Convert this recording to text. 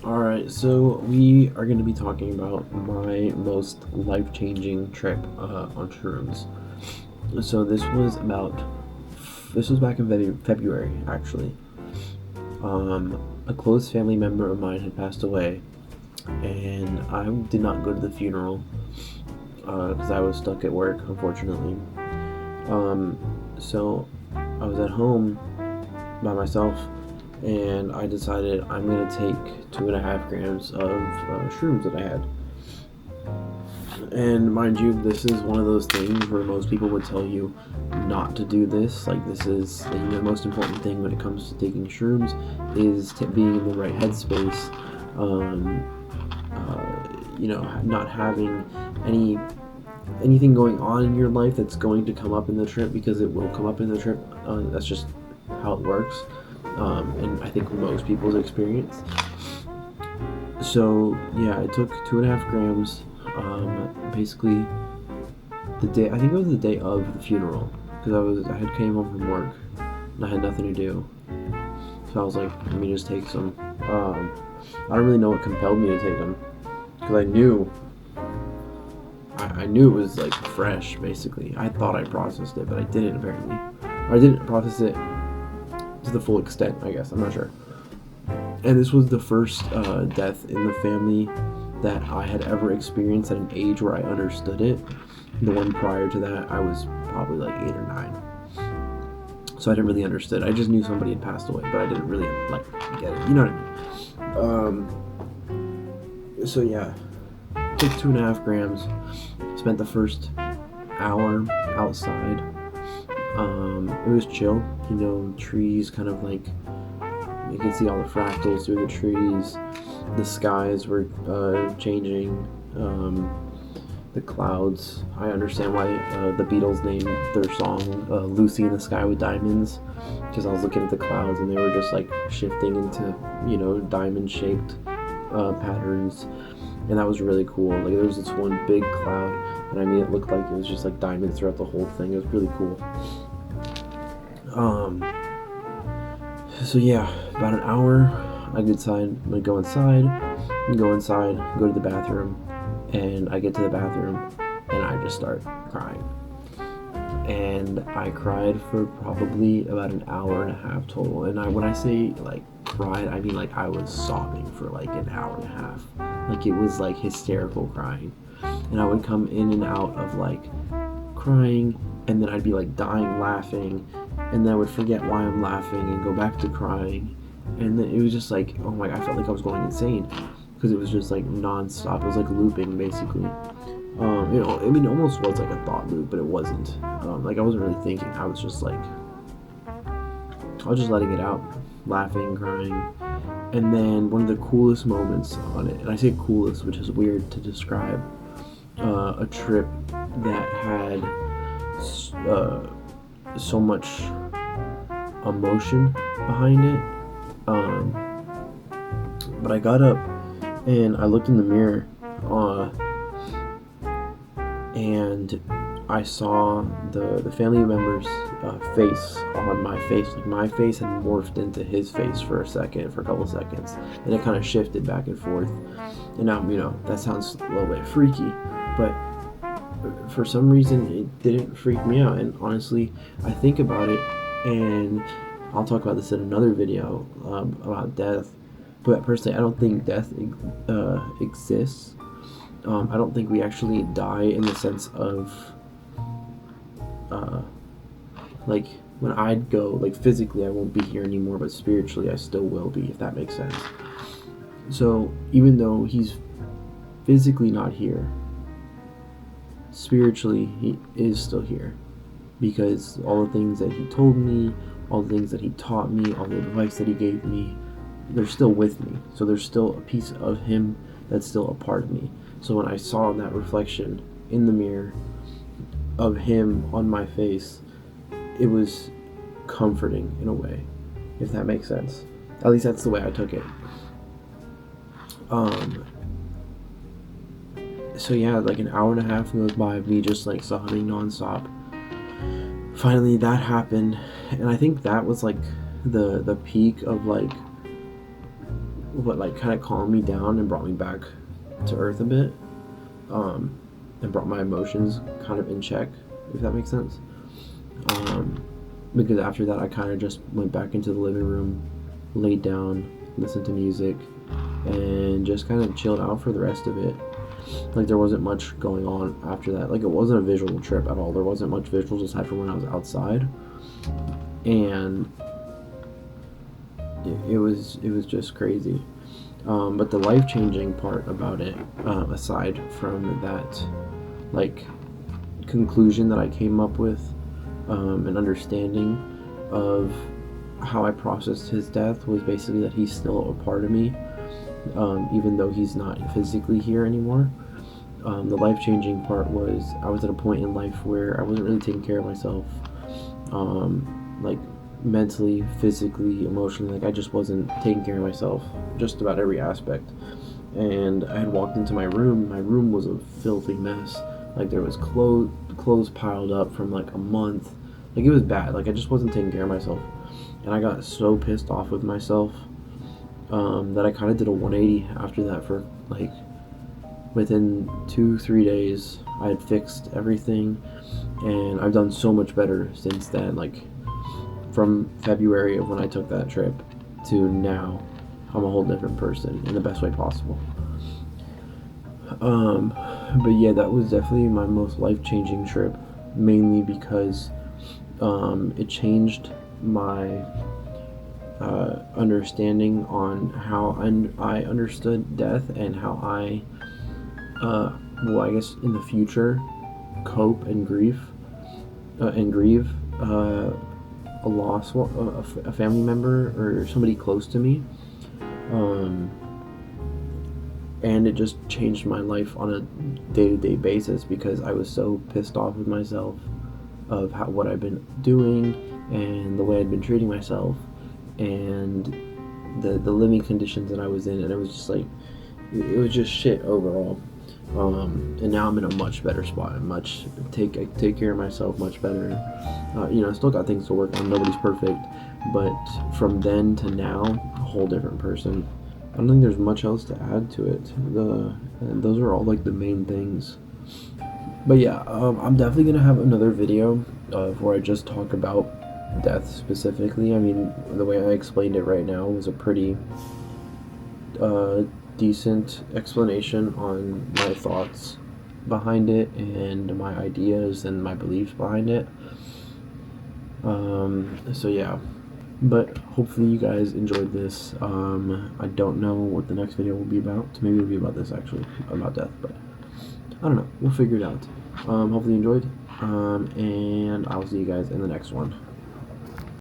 Alright, so we are going to be talking about my most life-changing trip on shrooms. So this was back in February, actually. A close family member of mine had passed away, and I did not go to the funeral because I was stuck at work, unfortunately. So I was at home by myself, and I decided I'm gonna take 2.5 grams of shrooms that I had. And mind you, this is one of those things where most people would tell you not to do this. Like, this is the most important thing when it comes to taking shrooms is being in the right headspace. Um, not having anything going on in your life that's going to come up in the trip, because it will come up in the trip. That's just how it works, and I think most people's experience. So yeah, I took 2.5 grams. Basically, I think it was the day of the funeral, because I had came home from work and I had nothing to do. So I was like, let me just take some. I don't really know what compelled me to take them, because I knew it was like fresh. Basically, I thought I processed it, but I didn't apparently. Or I didn't process it to the full extent, I guess. I'm not sure. And this was the first death in the family that I had ever experienced at an age where I understood it. The one prior to that, I was probably like 8 or 9. So I didn't really understand. I just knew somebody had passed away, but I didn't really like get it. You know what I mean? So yeah, took 2.5 grams. Spent the first hour outside. It was chill. Trees kind of like, you can see all the fractals through the trees. The skies were changing. The clouds. I understand why the Beatles named their song "Lucy in the Sky with Diamonds," because I was looking at the clouds and they were just like shifting into diamond-shaped patterns, and that was really cool. Like, there was this one big cloud, and I mean, it looked like it was just like diamonds throughout the whole thing. It was really cool. So yeah, about an hour, I go inside, go to the bathroom, and I get to the bathroom, and I just start crying. And I cried for probably about an hour and a half total. And when I say like cried, I mean like I was sobbing for like an hour and a half. Like, it was like hysterical crying. And I would come in and out of like crying, and then I'd be like dying laughing, and then I would forget why I'm laughing and go back to crying. And then it was just like, oh my, I felt like I was going insane, because it was just like non-stop. It was like looping, basically. It almost was like a thought loop, but it wasn't. Like, I wasn't really thinking. I was just letting it out, laughing, crying. And then one of the coolest moments on it, and I say coolest, which is weird to describe, a trip that had so much emotion behind it. But I got up and I looked in the mirror, and I saw the family member's face on my face. Like, my face had morphed into his face for a couple seconds, and it kind of shifted back and forth. And now, that sounds a little bit freaky, but for some reason it didn't freak me out. And honestly, I think about it, and I'll talk about this in another video about death. But personally, I don't think death exists. I don't think we actually die in the sense of like, when I'd go, like, physically I won't be here anymore, but spiritually I still will be, if that makes sense. So even though he's physically not here, spiritually he is still here, because all the things that he told me, all the things that he taught me, all the advice that he gave me, they're still with me. So there's still a piece of him that's still a part of me. So when I saw that reflection in the mirror of him on my face, it was comforting in a way, if that makes sense. At least that's the way I took it. So yeah, like an hour and a half goes by of me just like sobbing nonstop. Finally that happened, and I think that was like the peak of like what like kind of calmed me down and brought me back to earth a bit, and brought my emotions kind of in check, if that makes sense. Because after that I kind of just went back into the living room, laid down, listened to music, and just kind of chilled out for the rest of it. Like there wasn't much going on after that. Like it wasn't a visual trip at all. There wasn't much visuals aside from when I was outside, and it was just crazy. But the life-changing part about it, aside from that like conclusion that I came up with, an understanding of how I processed his death, was basically that he's still a part of me, even though he's not physically here anymore. The life-changing part was I was at a point in life where I wasn't really taking care of myself, like mentally, physically, emotionally. Like I just wasn't taking care of myself, just about every aspect. And I had walked into my room. My room was a filthy mess. Like there was clothes piled up from like a month. Like it was bad. Like I just wasn't taking care of myself, and I got so pissed off with myself, that I kind of did a 180 after that. For like within 2-3 days I had fixed everything, and I've done so much better since then. Like from February of when I took that trip to now, I'm a whole different person in the best way possible. But yeah, that was definitely my most life-changing trip, mainly because it changed my understanding on how I understood death, and how I, well, I guess in the future, cope and grieve a loss, a family member or somebody close to me. And it just changed my life on a day-to-day basis, because I was so pissed off with myself of what I've been doing and the way I'd been treating myself, and the living conditions that I was in, and it was just like, it was just shit overall. And now I'm in a much better spot. I take care of myself much better. I still got things to work on. Nobody's perfect, but from then to now, a whole different person. I don't think there's much else to add to it. Those are all like the main things. But yeah, I'm definitely gonna have another video where I just talk about death specifically. I mean, the way I explained it right now was a pretty decent explanation on my thoughts behind it, and my ideas and my beliefs behind it. So yeah, but hopefully you guys enjoyed this. I don't know what the next video will be about. Maybe it'll be about this, actually, about death, but I don't know. We'll figure it out. Hopefully you enjoyed, and I'll see you guys in the next one.